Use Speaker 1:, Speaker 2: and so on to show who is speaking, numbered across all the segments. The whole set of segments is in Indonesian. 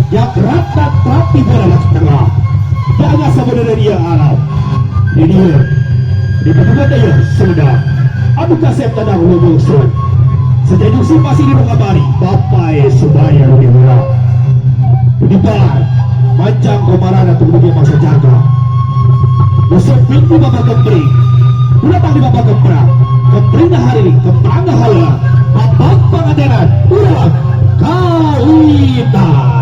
Speaker 1: yang rapat tapi berat tengah. Jangan sebenarnya dia alam. Ini dia. Di kedua dia sudah. Abu Kasep tadang lubung sun. Sejauh si masih di mengabari. Bapai subaya lebih murah. Di bar. Mancang komaran atau kemudian masa jaga. Musuh pintu bapak kempring. Datang di bapak kemprang. Kempringnya hari ini. Kemprangnya hala. Bapak pengaderan. Ulang. Kawitan.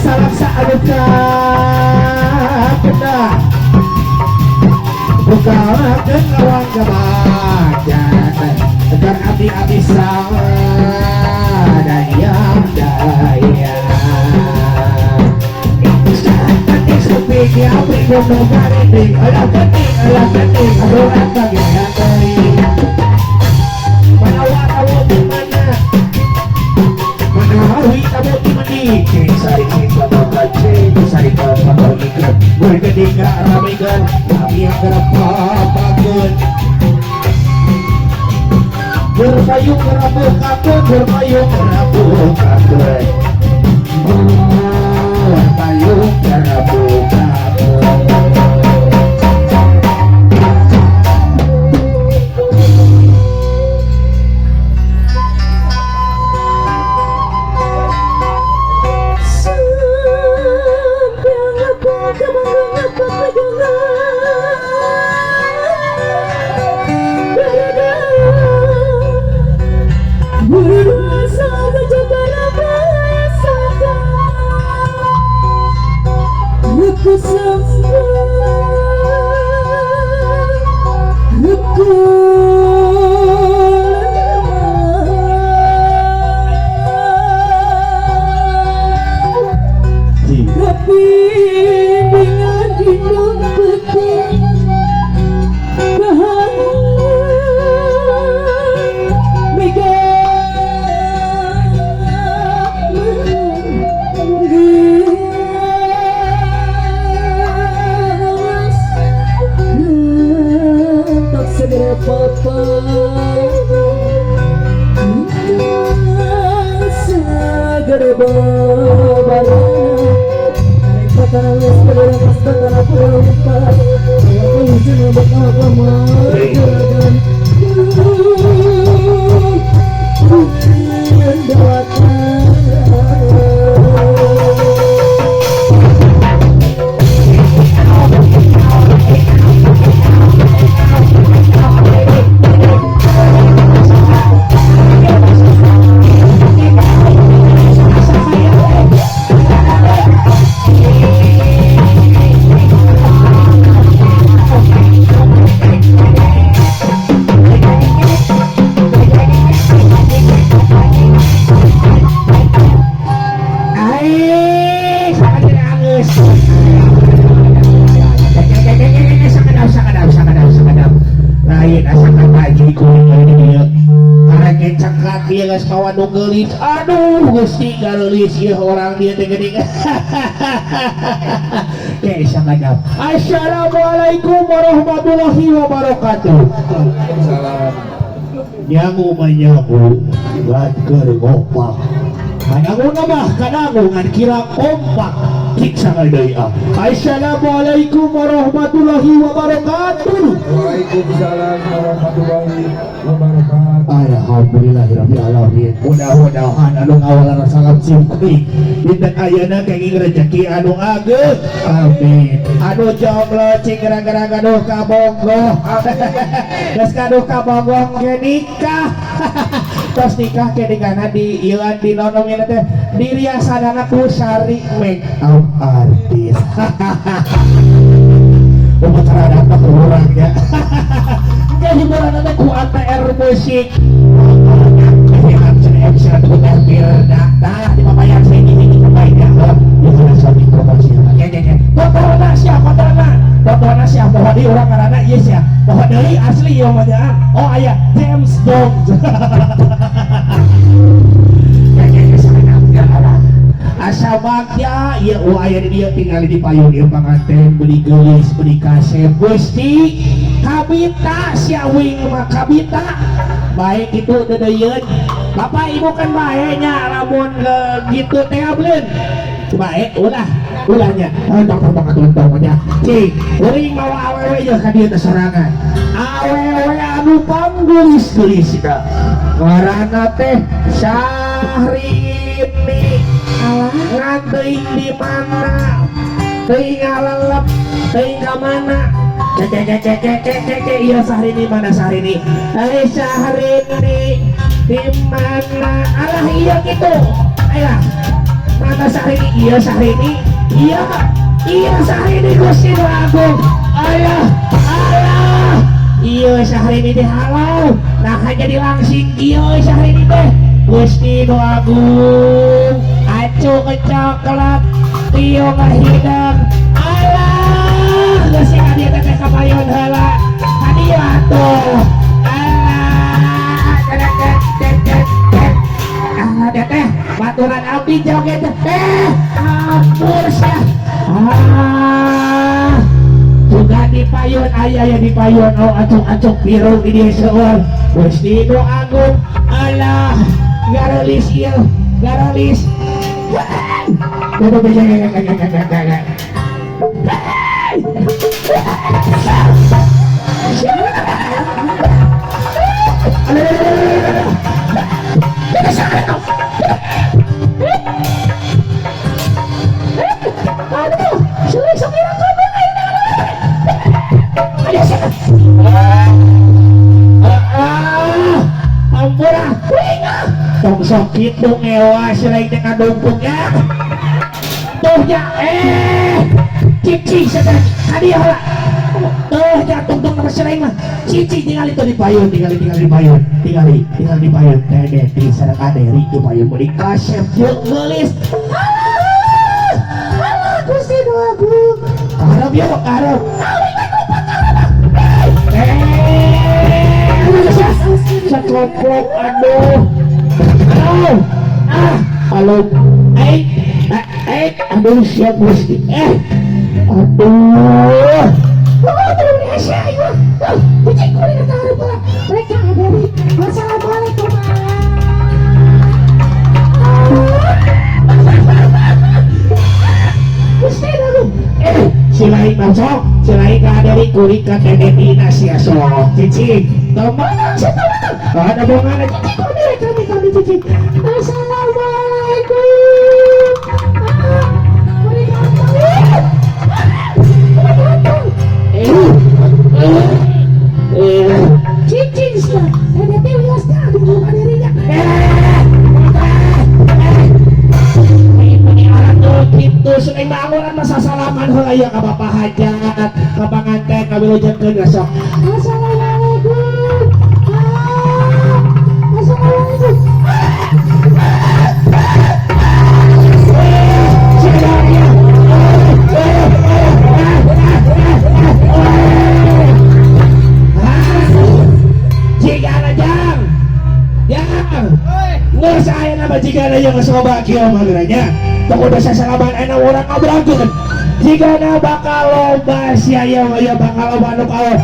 Speaker 1: Salam sa'aduka kena buka kenawang kebajan agar abdi-abdi sama dayang daya cantik sepiki abdi gunung karinding alah keting adoran bagian dari mana dimana menawi tamu dimana sari kita mengkaji sari kita mengikat berketiga ramikan kami yang berapa-apakan berpayung merapuh kakun berpayung merapuh kakun berpayung merapuh kakun.
Speaker 2: Berusaha menjaga nama saka
Speaker 1: Aduh Gusti garulis ya orang dia gede. Kayak sangat. Assalamualaikum warahmatullahi wabarakatuh.
Speaker 2: Salam.
Speaker 1: Nyangu manyagu buat gergopak. Kanangu nama kanangu ngan kira kompak. Kiksa ngadai. Assalamualaikum warahmatullahi wabarakatuh.
Speaker 2: Waalaikumsalam warahmatullahi wabarakatuh.
Speaker 1: Alhamdulillahirrahmanirrahim. Mudah-mudahan anu ngawalan sangat simkuy dinten ayeuna kenging rezeki anu ageng. Amin. Anu jomblo cing gerang-gerang aduh kabonggo. Geus kaduh kabonggo ge nikah. Tos nikah ke digana di ieu di nonomina teh diriasanana ku Sari make up artist. Upacara datang ke orangnya. Enggak hiburan nanti ku ATR musik. Episode udah nah di papayan saya ini kebaiknya di mana suami promosi ya fotonya siapa fotonya siapa bahwa di orang karena yes ya bahwa dari asli ya macam oh ayah James Bond. Asa bagja ya aya dia tinggal di payung ieu panganten beli geulis beli kasep Gusti kabita sia wing mah kabita baik itu dedeyeun Bapak Ibu kan baiknya lamun gitu teh ableun baik ulahnya dokter banget untungnya cing uring mawa awewe jeung ka dieu teh sorangan awewe anu panggelis-gelis da ngaranna teh Syahrini nganteing di mana teuing ngalelep teuing ka mana iya Syahrini mana Syahrini Syahrini di mana alah iya gitu ayolah mana Syahrini iya Syahrini iya Syahrini Gusti Nu Agung alah iya Syahrini dihalau nah jadi langsing iya Syahrini teh Gusti Nu Agung acu ke coklat tio ke hidang alah Gusti kadieu teh kapayon heula kadieu atuh teteh baturan abdi joget ampun sia juga di payun aya ya di payun oh acuk-acuk biru di dieu seueur Gusti Nu Agung alah garelis ieu garelis ampura tong sakit dong ewa selain dengan dumpuknya tuh ya cici sedang hadiah lah tuh ya tungtung nama selain mah cici tinggal itu di payun tinggal di payun teh di sedang aderi di payun beli kasep yuk gelis alah Gusti Nu Agung karep ya karep sekelompok aduh halo aduh siap Gusti aduh Indonesia itu kucing kuning ketahuan pula mereka dari wassalamualaikum Gusti dulu Silai masuk, silai ka dari kurikan dan detina sia sok cicing. Teman saya teman. Ada bongan aja kami cicing. Assalamualaikum. Cicing sudah. Ada tewas tadi bukan dirinya. Gitu sering bangunan masa salaman heula ya ka Bapak Hajat, ka panganten ka wilujengkeun besok. Assalamualaikum. Assalamualaikum. Nggak saya nama jika ada yang sobat kieu mageuranya. Toko desa salaman enak orang ngabrangkeun. Jika na bakal loba sia ya bakal loba nu kalah.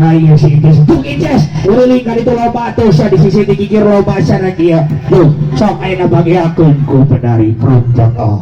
Speaker 1: Ayo si Inces, tuk Inces, uling ka dito loba to siya di sisi dikikir loba siya na dia. Tuh, sok ay nabagi akon ko penari project oh.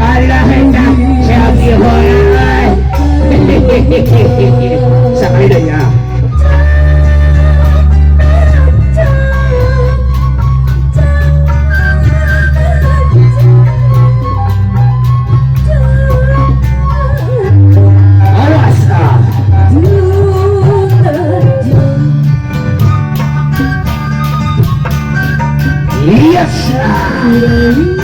Speaker 3: Alah hendak siapa horai.
Speaker 1: Sakay na niya. Awas ah. Yes ah.